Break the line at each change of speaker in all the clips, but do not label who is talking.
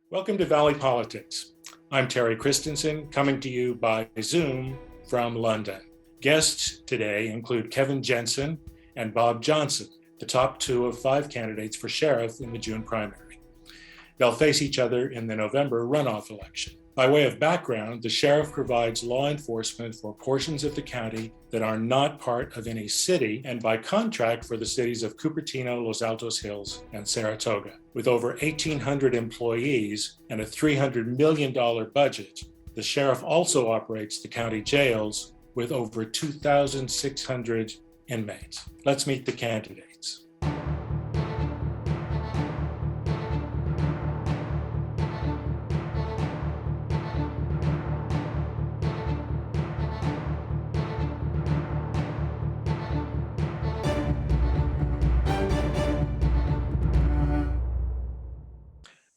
Welcome to Valley Politics. I'm Terry Christensen, coming to you by Zoom from London. Guests today include Kevin Jensen and Bob Jonsen, the top two of 5 candidates for sheriff in the June primary. They'll face each other in the November runoff election. By way of background, the sheriff provides law enforcement for portions of the county that are not part of any city, and by contract for the cities of Cupertino, Los Altos Hills, and Saratoga. With over 1,800 employees and a $300 million budget, the sheriff also operates the county jails with over 2,600 inmates. Let's meet the candidates.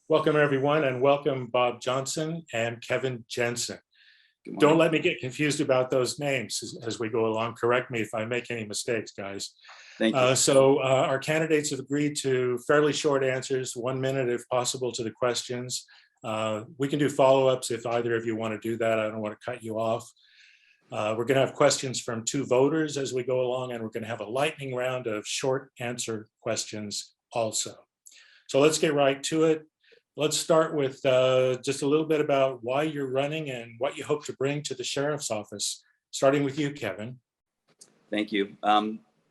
Welcome, everyone, and welcome Bob Jonsen and Kevin Jensen. Don't let me get confused about those names as we go along. Correct me if I make any mistakes, guys.
Thank you.
Our candidates have agreed to fairly short answers, 1 minute if possible to the questions. We can do follow-ups if either of you want to do that. I don't want to cut you off. We're going to have questions from 2 voters as we go along, and we're going to have a lightning round of short answer questions also. So let's get right to it. Let's start with just a little bit about why you're running and what you hope to bring to the sheriff's office, starting with you, Kevin.
Thank you.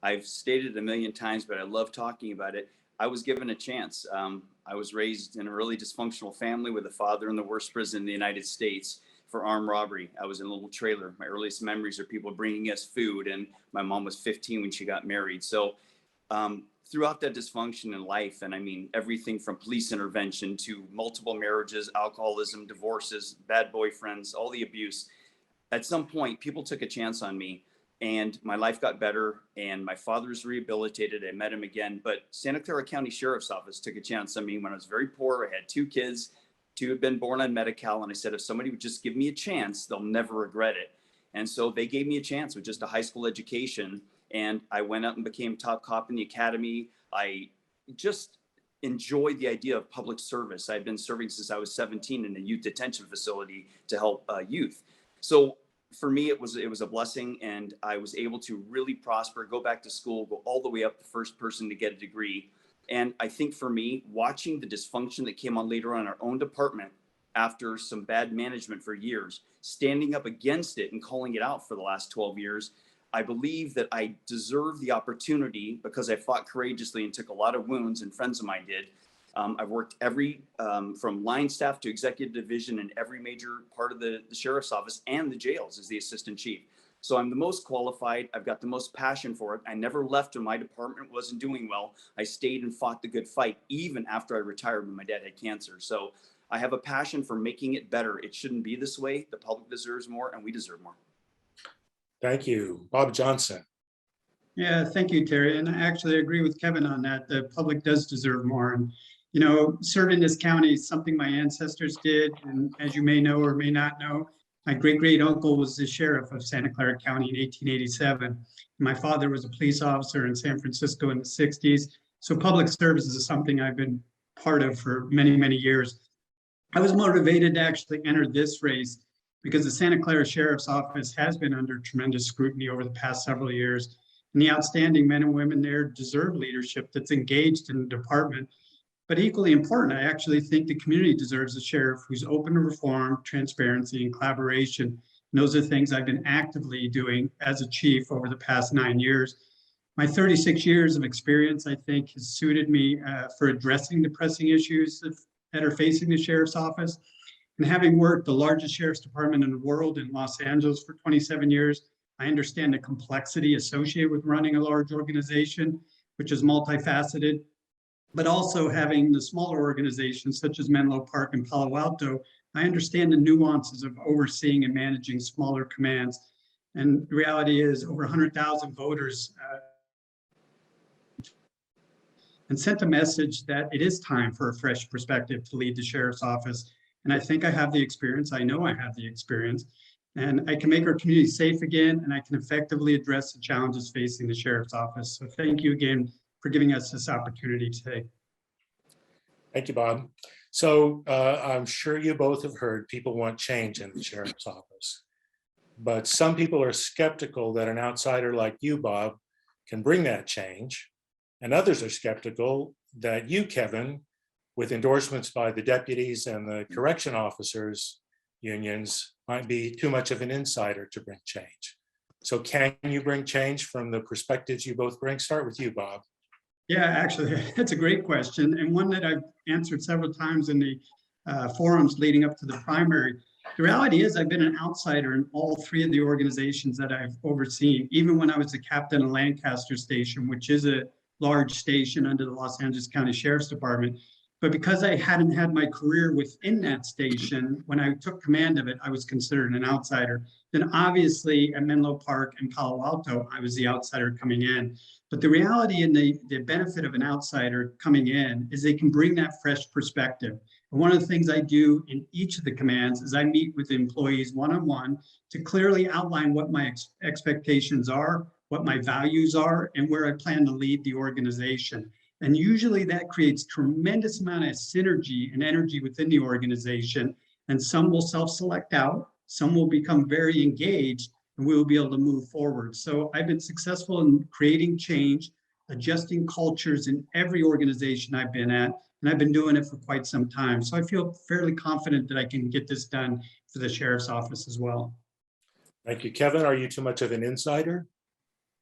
I've stated it a million times, but I love talking about it. I was given a chance. I was raised in a really dysfunctional family with a father in the worst prison in the United States for armed robbery. I was in a little trailer. My earliest memories are people bringing us food, and my mom was 15 when she got married. So throughout that dysfunction in life, and I mean everything from police intervention to multiple marriages, alcoholism, divorces, bad boyfriends, all the abuse, at some point people took a chance on me and my life got better and my father's rehabilitated. I met him again, but Santa Clara County Sheriff's Office took a chance on me when I was very poor. I had 2 kids, 2 had been born on Medi-Cal, and I said, if somebody would just give me a chance, they'll never regret it. And so they gave me a chance with just a high school education. And I went out and became top cop in the academy. I just enjoyed the idea of public service. I've been serving since I was 17 in a youth detention facility to help youth. So for me, it was a blessing, and I was able to really prosper, go back to school, go all the way up, the first person to get a degree. And I think for me, watching the dysfunction that came on later on in our own department after some bad management for years, standing up against it and calling it out for the last 12 years, I believe that I deserve the opportunity because I fought courageously and took a lot of wounds, and friends of mine did. I've worked from line staff to executive division in every major part of the sheriff's office and the jails as the assistant chief. So I'm the most qualified. I've got the most passion for it. I never left when my department wasn't doing well. I stayed and fought the good fight, even after I retired when my dad had cancer. So I have a passion for making it better. It shouldn't be this way. The public deserves more, and we deserve more.
Thank you. Bob Jonsen.
Yeah, thank you, Terry. And I actually agree with Kevin on that. The public does deserve more. And, you know, serving this county is something my ancestors did. And as you may know or may not know, my great-great-uncle was the sheriff of Santa Clara County in 1887. My father was a police officer in San Francisco in the 60s. So public service is something I've been part of for many, many years. I was motivated to actually enter this race because the Santa Clara Sheriff's Office has been under tremendous scrutiny over the past several years. And the outstanding men and women there deserve leadership that's engaged in the department. But equally important, I actually think the community deserves a sheriff who's open to reform, transparency, and collaboration. And those are things I've been actively doing as a chief over the past 9 years. My 36 years of experience, I think, has suited me for addressing the pressing issues that are facing the sheriff's office. And having worked the largest sheriff's department in the world in Los Angeles for 27 years, I understand the complexity associated with running a large organization, which is multifaceted, but also having the smaller organizations such as Menlo Park and Palo Alto, I understand the nuances of overseeing and managing smaller commands. And the reality is over 100,000 voters and sent a message that it is time for a fresh perspective to lead the sheriff's office. And I think I have the experience. I know I have the experience, and I can make our community safe again, and I can effectively address the challenges facing the sheriff's office. So thank you again for giving us this opportunity today.
Thank you, Bob. So I'm sure you both have heard people want change in the sheriff's office, but some people are skeptical that an outsider like you, Bob, can bring that change. And others are skeptical that you, Kevin, with endorsements by the deputies and the correction officers unions, might be too much of an insider to bring change. So can you bring change from the perspectives you both bring? Start with you, Bob.
Yeah, actually, that's a great question, and one that I've answered several times in the forums leading up to the primary. The reality is I've been an outsider in all three of the organizations that I've overseen, even when I was the captain of Lancaster Station, which is a large station under the Los Angeles County Sheriff's Department. But because I hadn't had my career within that station, when I took command of it, I was considered an outsider. Then obviously at Menlo Park and Palo Alto, I was the outsider coming in. But the reality and the benefit of an outsider coming in is they can bring that fresh perspective. And one of the things I do in each of the commands is I meet with employees one-on-one to clearly outline what my expectations are, what my values are, and where I plan to lead the organization. And usually that creates tremendous amount of synergy and energy within the organization. And some will self-select out, some will become very engaged, and we will be able to move forward. So I've been successful in creating change, adjusting cultures in every organization I've been at, and I've been doing it for quite some time. So I feel fairly confident that I can get this done for the sheriff's office as well.
Thank you. Kevin, are you too much of an insider?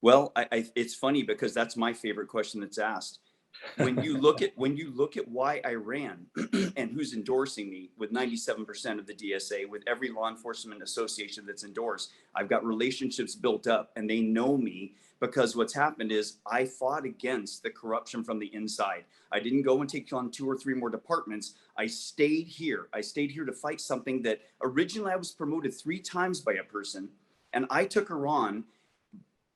Well, it's funny because that's my favorite question that's asked. When you look at why I ran and who's endorsing me with 97% of the DSA, with every law enforcement association that's endorsed, I've got relationships built up and they know me because what's happened is I fought against the corruption from the inside. I didn't go and take on 2 or 3 more departments. I stayed here. I stayed here to fight something that originally I was promoted 3 times by a person, and I took her on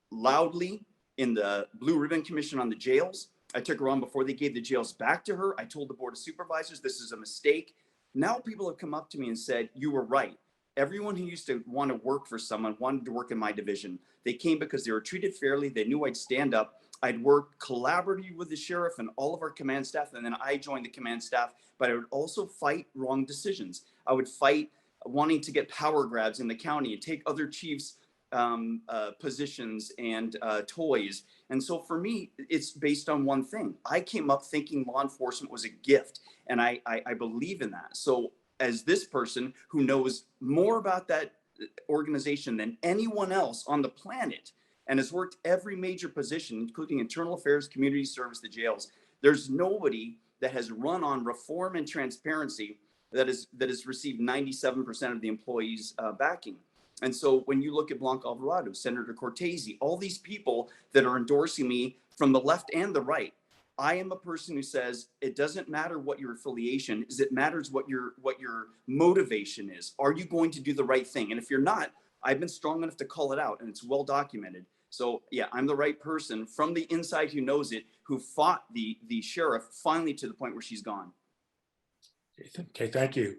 loudly in the Blue Ribbon Commission on the jails. I took her on before they gave the jails back to her. I told the board of supervisors, this is a mistake. Now people have come up to me and said, you were right. Everyone who used to want to work for someone wanted to work in my division. They came because they were treated fairly. They knew I'd stand up. I'd work collaboratively with the sheriff and all of our command staff. And then I joined the command staff, but I would also fight wrong decisions. I would fight wanting to get power grabs in the county and take other chiefs' positions and toys. And so for me, it's based on one thing. I came up thinking law enforcement was a gift, and I believe in that. So as this person who knows more about that organization than anyone else on the planet and has worked every major position, including internal affairs, community service, the jails, there's nobody that has run on reform and transparency that has received 97% of the employees' backing. And so when you look at Blanca Alvarado, Senator Cortese, all these people that are endorsing me from the left and the right, I am a person who says it doesn't matter what your affiliation is, it matters what your motivation is. Are you going to do the right thing? And if you're not, I've been strong enough to call it out, and it's well documented. So yeah, I'm the right person from the inside who knows it, who fought the sheriff finally to the point where she's gone.
Okay, thank you.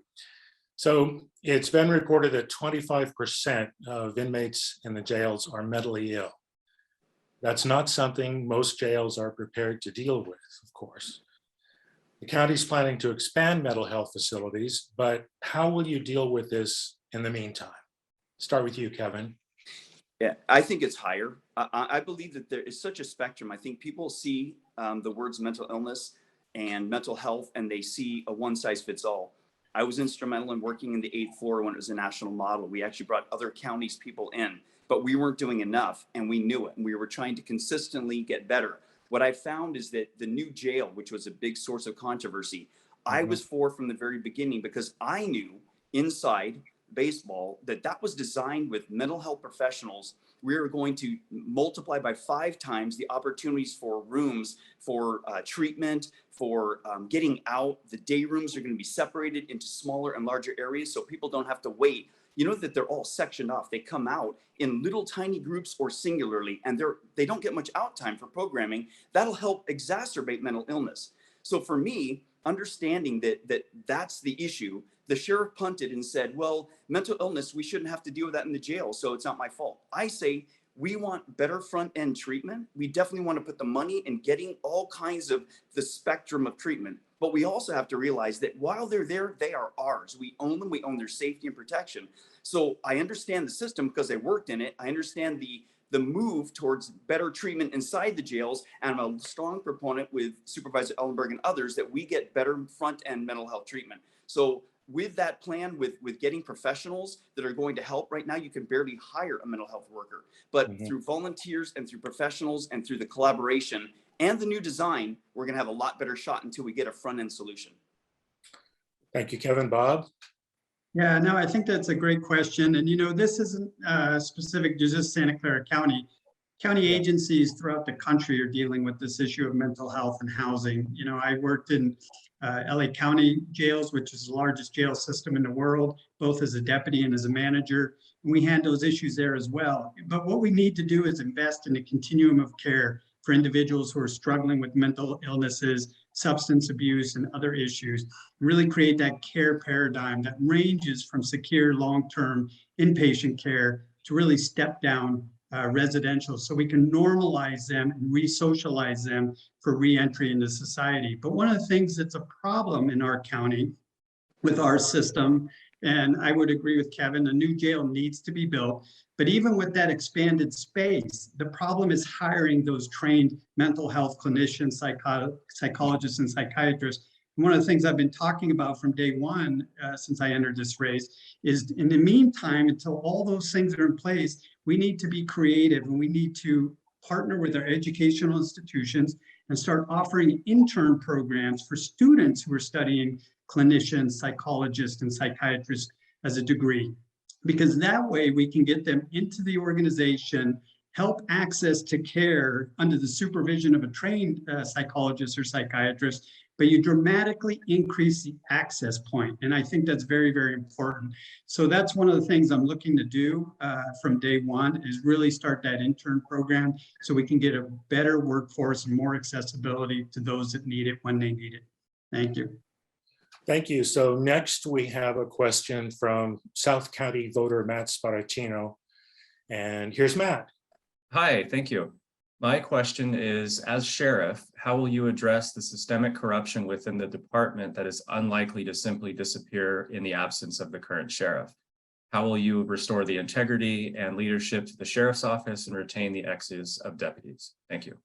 So it's been reported that 25% of inmates in the jails are mentally ill. That's not something most jails are prepared to deal with, of course. The county's planning to expand mental health facilities, but how will you deal with this in the meantime? Start with you, Kevin.
Yeah, I think it's higher. I believe that there is such a spectrum. I think people see the words mental illness and mental health, and they see a one size fits all. I was instrumental in working in the 8th floor when it was a national model. We actually brought other counties people in, but we weren't doing enough, and we knew it, and we were trying to consistently get better. What I found is that the new jail, which was a big source of controversy, I was for from the very beginning because I knew inside baseball that was designed with mental health professionals. We were going to multiply by 5 times the opportunities for rooms, for treatment, for getting out. The day rooms are going to be separated into smaller and larger areas so people don't have to wait. You know that they're all sectioned off. They come out in little tiny groups or singularly, and they don't get much out time for programming. That'll help exacerbate mental illness. So for me, understanding that's the issue, the sheriff punted and said, well, mental illness, we shouldn't have to deal with that in the jail, so it's not my fault. I say, we want better front end treatment. We definitely want to put the money in getting all kinds of the spectrum of treatment. But we also have to realize that while they're there, they are ours. We own them. We own their safety and protection. So I understand the system because I worked in it. I understand the move towards better treatment inside the jails. And I'm a strong proponent with Supervisor Ellenberg and others that we get better front end mental health treatment. So with that plan, with getting professionals that are going to help, right now you can barely hire a mental health worker, but through volunteers and through professionals and through the collaboration and the new design, we're going to have a lot better shot until we get a front end solution.
Thank you, Kevin. Bob?
Yeah, no, I think that's a great question. And, you know, this isn't specific to just Santa Clara County. County agencies throughout the country are dealing with this issue of mental health and housing. You know, I worked in LA County jails, which is the largest jail system in the world, both as a deputy and as a manager. And we had those issues there as well. But what we need to do is invest in a continuum of care for individuals who are struggling with mental illnesses, substance abuse, and other issues. Really create that care paradigm that ranges from secure long-term inpatient care to really step down residential, so we can normalize them and re-socialize them for re-entry into society. But one of the things that's a problem in our county with our system, and I would agree with Kevin, a new jail needs to be built. But even with that expanded space, the problem is hiring those trained mental health clinicians, psychologists, and psychiatrists. And one of the things I've been talking about from day one since I entered this race is, in the meantime, until all those things are in place, we need to be creative, and we need to partner with our educational institutions and start offering intern programs for students who are studying clinicians, psychologists, and psychiatrists as a degree. Because that way we can get them into the organization, help access to care under the supervision of a trained psychologist or psychiatrist, but you dramatically increase the access point. And I think that's very, very important. So that's one of the things I'm looking to do from day one, is really start that intern program so we can get a better workforce and more accessibility to those that need it when they need it. Thank you.
Thank you. So next we have a question from South County voter Matt Sparacino. And here's Matt.
Hi, thank you. My question is, as sheriff, how will you address the systemic corruption within the department that is unlikely to simply disappear in the absence of the current sheriff? How will you restore the integrity and leadership to the sheriff's office and retain the X's of deputies? Thank you.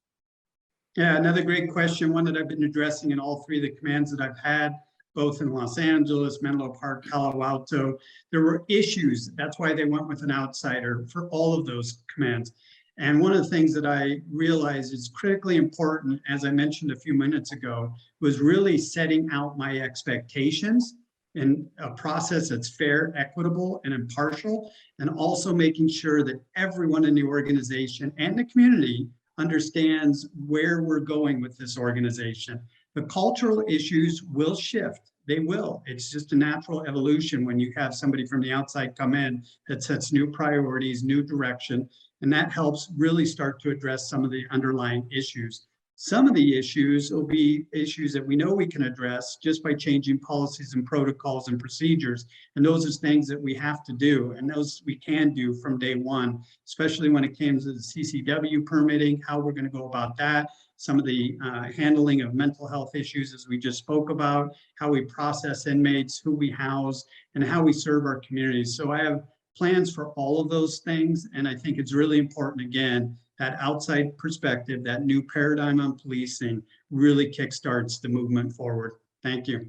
Yeah, another great question, one that I've been addressing in all three of the commands that I've had, both in Los Angeles, Menlo Park, Palo Alto. There were issues. That's why they went with an outsider for all of those commands. And one of the things that I realized is critically important, as I mentioned a few minutes ago, was really setting out my expectations in a process that's fair, equitable, and impartial, and also making sure that everyone in the organization and the community understands where we're going with this organization. The cultural issues will shift. They will. It's just a natural evolution when you have somebody from the outside come in that sets new priorities, new direction, and that helps really start to address some of the underlying issues. Some of the issues will be issues that we know we can address just by changing policies and protocols and procedures. And those are things that we have to do, and those we can do from day one, especially when it comes to the CCW permitting, how we're going to go about that, some of the handling of mental health issues, as we just spoke about, how we process inmates, who we house, and how we serve our communities. So I have plans for all of those things. And I think it's really important, again, that outside perspective, that new paradigm on policing really kickstarts the movement forward. Thank you.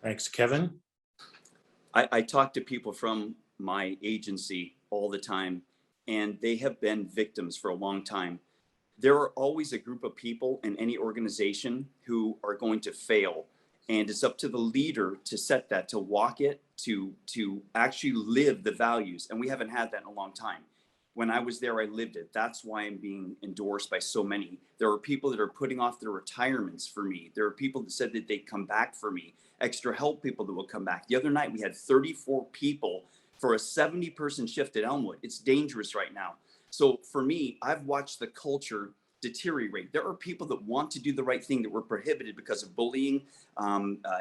Thanks, Kevin.
I talk to people from my agency all the time, and they have been victims for a long time. There are always a group of people in any organization who are going to fail. And it's up to the leader to set that, to walk it, to actually live the values. And we haven't had that in a long time. When I was there, I lived it. That's why I'm being endorsed by so many. There are people that are putting off their retirements for me. There are people that said that they'd come back for me. Extra help people that will come back. The other night, we had 34 people for a 70-person shift at Elmwood. It's dangerous right now. So for me, I've watched the culture deteriorate. There are people that want to do the right thing that were prohibited because of bullying,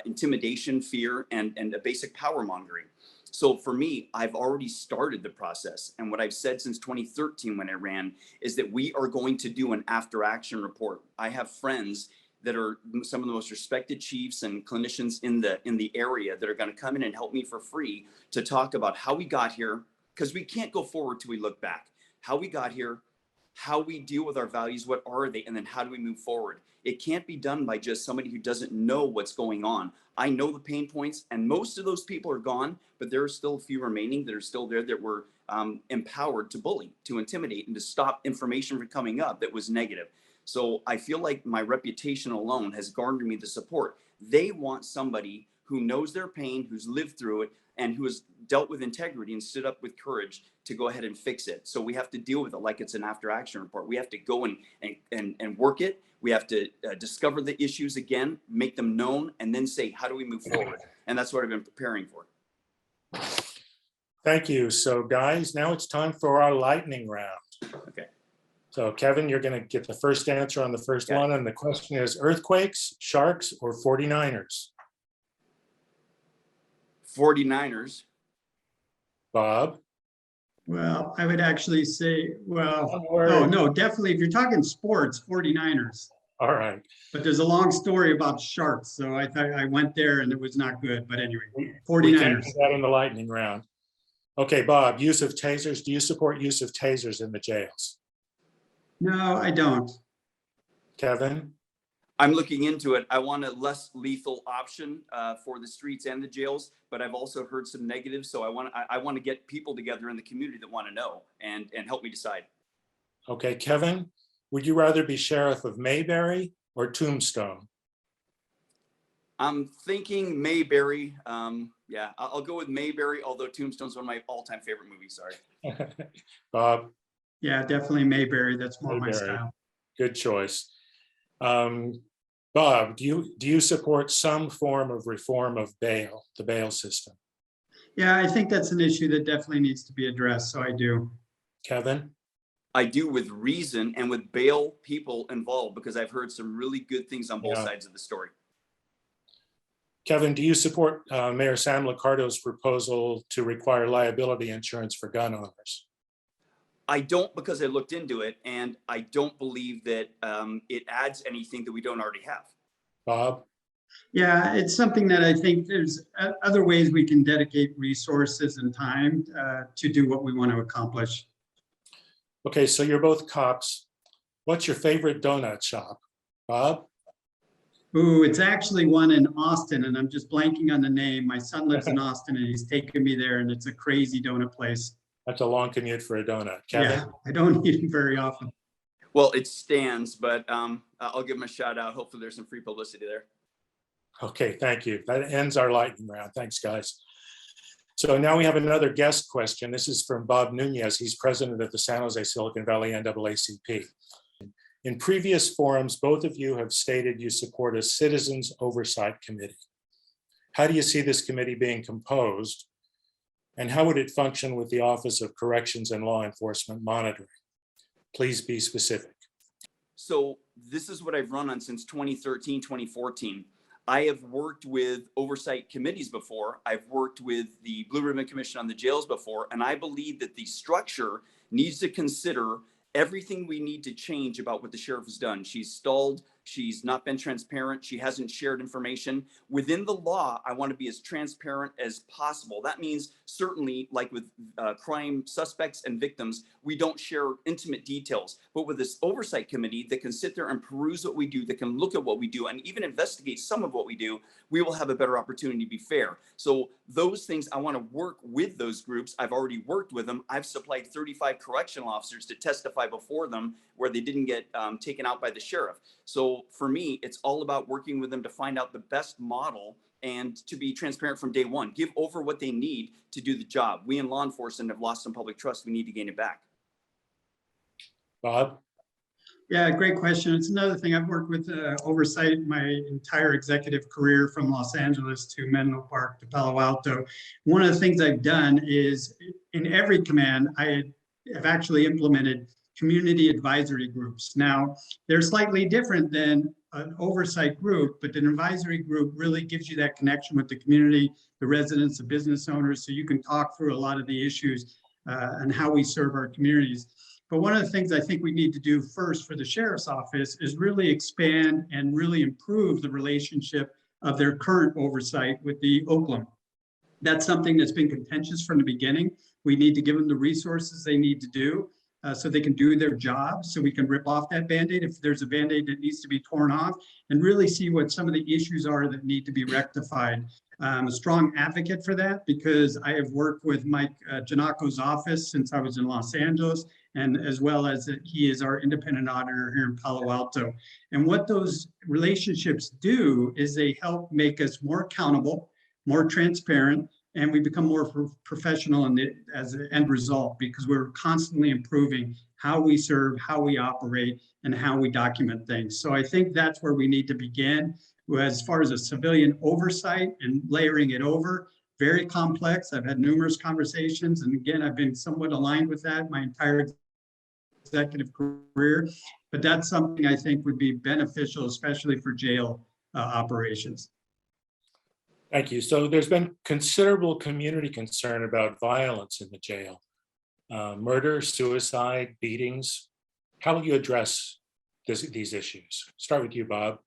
intimidation, fear, and a basic power mongering. So for me, I've already started the process. And what I've said since 2013 when I ran is that we are going to do an after action report. I have friends that are some of the most respected chiefs and clinicians in the area that are going to come in and help me for free to talk about how we got here, because we can't go forward till we look back. How we got here, how we deal with our values, what are they, and then how do we move forward? It can't be done by just somebody who doesn't know what's going on. I know the pain points, and most of those people are gone, but there are still a few remaining that are still there that were empowered to bully, to intimidate, and to stop information from coming up that was negative. So I feel like my reputation alone has garnered me the support. They want somebody who knows their pain, who's lived through it, and who has dealt with integrity and stood up with courage to go ahead and fix it. So we have to deal with it like it's an after action report. We have to go and work it. We have to discover the issues again, make them known, and then say, how do we move forward? And that's what I've been preparing for.
Thank you. So guys, now it's time for our lightning round.
Okay.
So Kevin, you're going to get the first answer on the first one. And the question is earthquakes, sharks, or 49ers?
49ers.
Bob?
Well, I would actually say, well,
Don't worry.
oh, no, definitely. If you're talking sports, 49ers.
All right.
But there's a long story about sharks. So I thought I went there and it was not good. But anyway,
We can't
49ers.
do that in the lightning round. Okay, Bob, use of tasers. Do you support use of tasers in the jails?
No, I don't.
Kevin?
I'm looking into it. I want a less lethal option for the streets and the jails, but I've also heard some negatives. So I want to get people together in the community that want to know and help me decide.
Okay, Kevin, would you rather be sheriff of Mayberry or Tombstone?
I'm thinking Mayberry. Yeah, I'll go with Mayberry, although Tombstone's one of my all-time favorite movies. Sorry.
Bob?
Yeah, definitely Mayberry. That's more my
Mayberry.
style.
Good choice. Bob, do you support some form of reform of bail, the bail system?
Yeah, I think that's an issue that definitely needs to be addressed. So I do.
Kevin?
I do, with reason and with bail people involved, because I've heard some really good things on both sides of the story.
Kevin, do you support Mayor Sam Liccardo's proposal to require liability insurance for gun owners?
I don't, because I looked into it, and I don't believe that it adds anything that we don't already have.
Bob?
Yeah, it's something that I think there's other ways we can dedicate resources and time to do what we want to accomplish.
Okay, so you're both cops. What's your favorite donut shop? Bob?
Ooh, it's actually one in Austin, and I'm just blanking on the name. My son lives in Austin, and he's taken me there, and it's a crazy donut place.
That's a long commute for a donut. Kevin?
Yeah, I don't eat them very often.
Well, it stands, but I'll give them a shout out. Hopefully there's some free publicity there.
Okay, thank you. That ends our lightning round. Thanks, guys. So now we have another guest question. This is from Bob Nunez. He's president of the San Jose Silicon Valley NAACP. In previous forums, both of you have stated you support a citizens oversight committee. How do you see this committee being composed? And how would it function with the Office of Corrections and Law Enforcement Monitoring? Please be specific.
So this is what I've run on since 2013, 2014. I have worked with oversight committees before. I've worked with the Blue Ribbon Commission on the jails before, and I believe that the structure needs to consider everything we need to change about what the sheriff has done. She's stalled. She's not been transparent. She hasn't shared information. Within the law, I want to be as transparent as possible. That means certainly, like with crime suspects and victims, we don't share intimate details. But with this oversight committee that can sit there and peruse what we do, that can look at what we do, and even investigate some of what we do, we will have a better opportunity to be fair. So those things, I want to work with those groups. I've already worked with them. I've supplied 35 correctional officers to testify before them where they didn't get taken out by the sheriff. So for me, it's all about working with them to find out the best model and to be transparent from day one. Give over what they need to do the job. We in law enforcement have lost some public trust. We need to gain it back.
Bob?
Yeah, great question. It's another thing. I've worked with oversight my entire executive career from Los Angeles to Menlo Park to Palo Alto. One of the things I've done is in every command, I have actually implemented community advisory groups. Now, they're slightly different than an oversight group, but an advisory group really gives you that connection with the community, the residents, the business owners, so you can talk through a lot of the issues and how we serve our communities. But one of the things I think we need to do first for the sheriff's office is really expand and really improve the relationship of their current oversight with the Oakland. That's something that's been contentious from the beginning. We need to give them the resources they need to do so they can do their job, so we can rip off that Band-Aid if there's a Band-Aid that needs to be torn off, and really see what some of the issues are that need to be rectified. I'm a strong advocate for that because I have worked with Mike Janako's office since I was in Los Angeles, and as well as he is our independent auditor here in Palo Alto. And what those relationships do is they help make us more accountable, more transparent, and we become more professional as an end result, because we're constantly improving how we serve, how we operate, and how we document things. So I think that's where we need to begin. As far as a civilian oversight and layering it over, very complex. I've had numerous conversations, and again, I've been somewhat aligned with that my entire executive career, but that's something I think would be beneficial, especially for jail operations.
Thank you. So there's been considerable community concern about violence in the jail, murder, suicide, beatings. How will you address these issues? Start with you, Bob.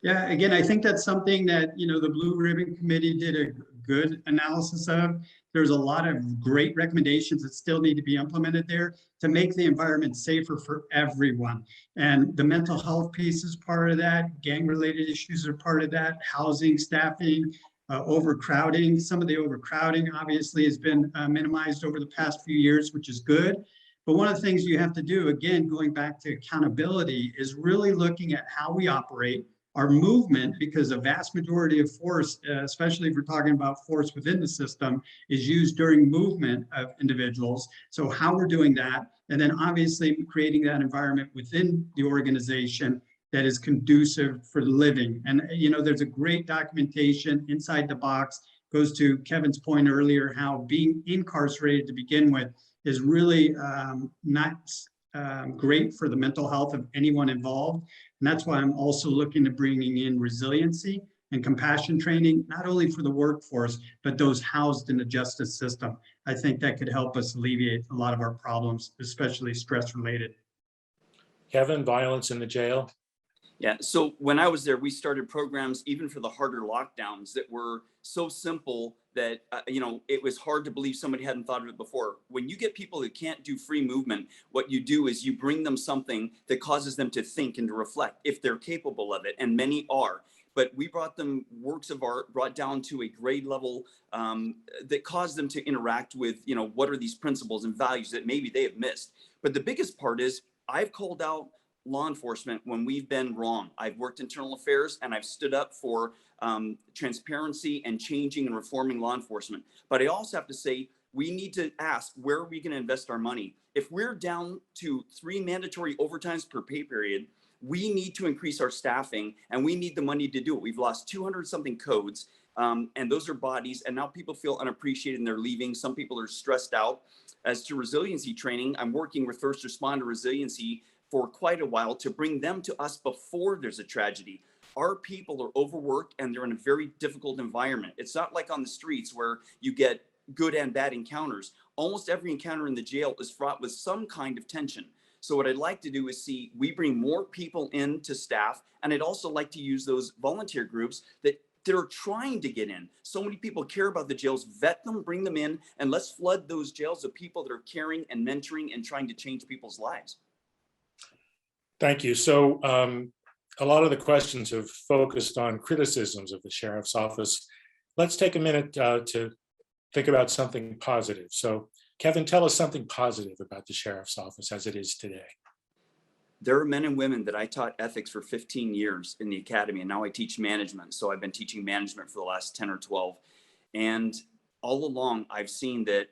Yeah, again, I think that's something that, the Blue Ribbon Committee did a good analysis of. There's a lot of great recommendations that still need to be implemented there to make the environment safer for everyone. And the mental health piece is part of that. Gang-related issues are part of that. Housing, staffing, overcrowding. Some of the overcrowding obviously has been minimized over the past few years, which is good. But one of the things you have to do, again, going back to accountability, is really looking at how we operate, our movement, because a vast majority of force, especially if we're talking about force within the system, is used during movement of individuals. So how we're doing that, and then obviously creating that environment within the organization that is conducive for living. And there's a great documentation inside the box, goes to Kevin's point earlier, how being incarcerated to begin with is really not great for the mental health of anyone involved. And that's why I'm also looking to bringing in resiliency and compassion training, not only for the workforce, but those housed in the justice system. I think that could help us alleviate a lot of our problems, especially stress related.
Kevin, violence in the jail?
Yeah, so when I was there, we started programs even for the harder lockdowns that were so simple that, it was hard to believe somebody hadn't thought of it before. When you get people who can't do free movement, what you do is you bring them something that causes them to think and to reflect if they're capable of it, and many are. But we brought them works of art, brought down to a grade level that caused them to interact with, what are these principles and values that maybe they have missed. But the biggest part is I've called out law enforcement when we've been wrong. I've worked internal affairs and I've stood up for transparency and changing and reforming law enforcement. But I also have to say, we need to ask, where are we going to invest our money? If we're down to 3 mandatory overtimes per pay period, we need to increase our staffing and we need the money to do it. We've lost 200 something codes and those are bodies, and now people feel unappreciated and they're leaving. Some people are stressed out. As to resiliency training, I'm working with first responder resiliency for quite a while to bring them to us before there's a tragedy. Our people are overworked and they're in a very difficult environment. It's not like on the streets where you get good and bad encounters. Almost every encounter in the jail is fraught with some kind of tension. So what I'd like to do is see we bring more people into staff, and I'd also like to use those volunteer groups that they're trying to get in. So many people care about the jails, vet them, bring them in, and let's flood those jails of people that are caring and mentoring and trying to change people's lives.
Thank you. So a lot of the questions have focused on criticisms of the sheriff's office. Let's take a minute to think about something positive. So Kevin, tell us something positive about the sheriff's office as it is today.
There are men and women that I taught ethics for 15 years in the academy, and now I teach management. So I've been teaching management for the last 10 or 12. And all along, I've seen that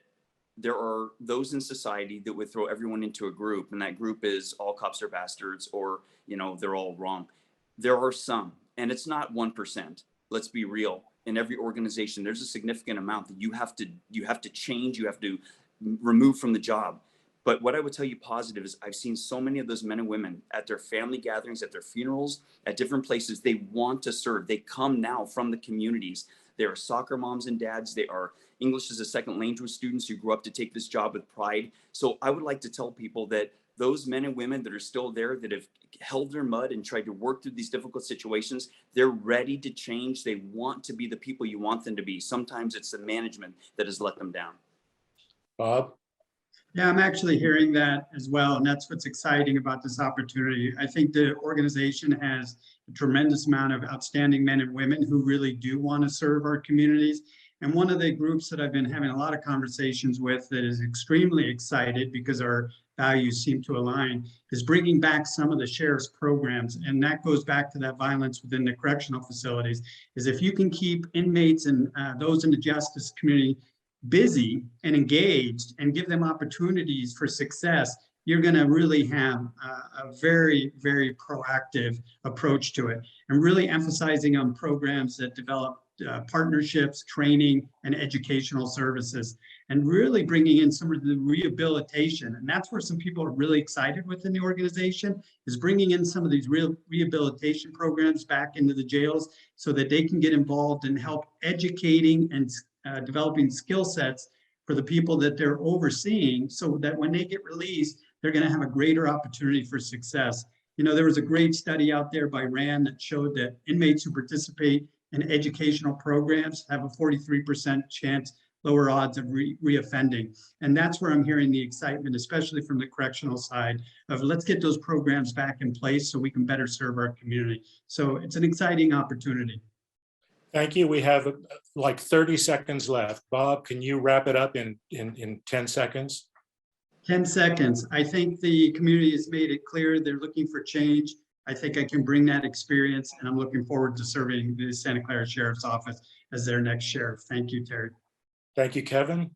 there are those in society that would throw everyone into a group, and that group is all cops are bastards, or, they're all wrong. There are some, and it's not 1%. Let's be real. In every organization, there's a significant amount that you have to change, you have to remove from the job. But what I would tell you positive is I've seen so many of those men and women at their family gatherings, at their funerals, at different places. They want to serve. They come now from the communities. They are soccer moms and dads. They are English as a second language students who grew up to take this job with pride. So I would like to tell people that those men and women that are still there, that have held their mud and tried to work through these difficult situations, they're ready to change. They want to be the people you want them to be. Sometimes it's the management that has let them down.
Bob?
Yeah, I'm actually hearing that as well. And that's what's exciting about this opportunity. I think the organization has a tremendous amount of outstanding men and women who really do want to serve our communities. And one of the groups that I've been having a lot of conversations with that is extremely excited because our values seem to align is bringing back some of the sheriff's programs. And that goes back to that violence within the correctional facilities, is if you can keep inmates and those in the justice community busy and engaged and give them opportunities for success, you're going to really have a very, very proactive approach to it, and really emphasizing on programs that develop partnerships, training, and educational services, and really bringing in some of the rehabilitation. And that's where some people are really excited within the organization, is bringing in some of these real rehabilitation programs back into the jails so that they can get involved and help educating and developing skill sets for the people that they're overseeing, so that when they get released, they're going to have a greater opportunity for success. You know, there was a great study out there by RAND that showed that inmates who participate in educational programs have a 43% chance, lower odds of reoffending. And that's where I'm hearing the excitement, especially from the correctional side, of let's get those programs back in place so we can better serve our community. So it's an exciting opportunity.
Thank you. We have like 30 seconds left. Bob, can you wrap it up in 10 seconds?
10 seconds. I think the community has made it clear they're looking for change. I think I can bring that experience, and I'm looking forward to serving the Santa Clara Sheriff's Office as their next sheriff. Thank you, Terry.
Thank you, Kevin.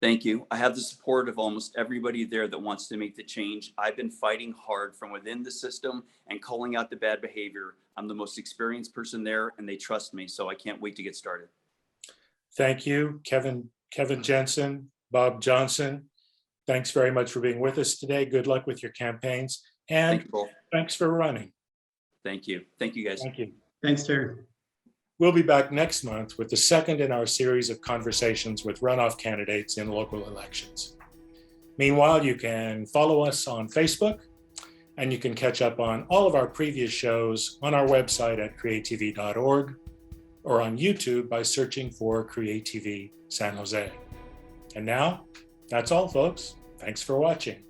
Thank you. I have the support of almost everybody there that wants to make the change. I've been fighting hard from within the system and calling out the bad behavior. I'm the most experienced person there, and they trust me, so I can't wait to get started.
Thank you, Kevin Jensen, Bob Johnson. Thanks very much for being with us today. Good luck with your campaigns, and
Thank you both.
Thanks for running.
Thank you. Thank you, guys.
Thank you.
Thanks, Terry.
We'll be back next month with the second in our series of conversations with runoff candidates in local elections. Meanwhile, you can follow us on Facebook, and you can catch up on all of our previous shows on our website at createtv.org or on YouTube by searching for Create TV San Jose. And now, that's all, folks. Thanks for watching.